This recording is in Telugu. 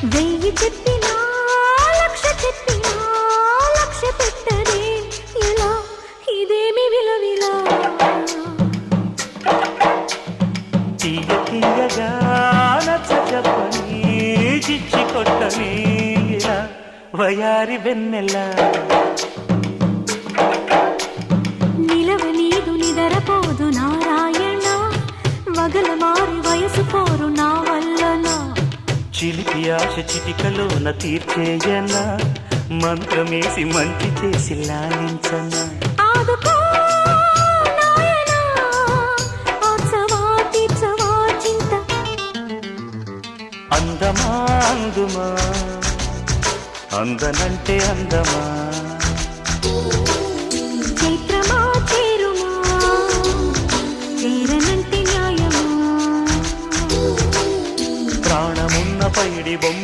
వెయ్యి చెప్పినా లక్ష చెప్పినా లక్ష్య పెట్టదే ఇలా ఇదేమి విలవిలా తీయ తీయగా నచ్చ చెప్పని చిచ్చి కొట్టని ఇలా వయారి వెన్నెలా నిలవ నీదు నిదరపోదు నారాయణ వగల మారి వయసు పోరు నా వల్లనా చిలిపి ఆశ చిటికలోన తీర్చేయనా మంత్రమేసి మంచి చేసి లాలించనా ఆదుకో నాయనా ఆత్సవా తీర్చవా చింత అందమా అందుమా అందనంటే అందమా చైత్రమా చేరుమా చేరనంటే న్యాయమా ప్రాణమున్న పైడి బొమ్మ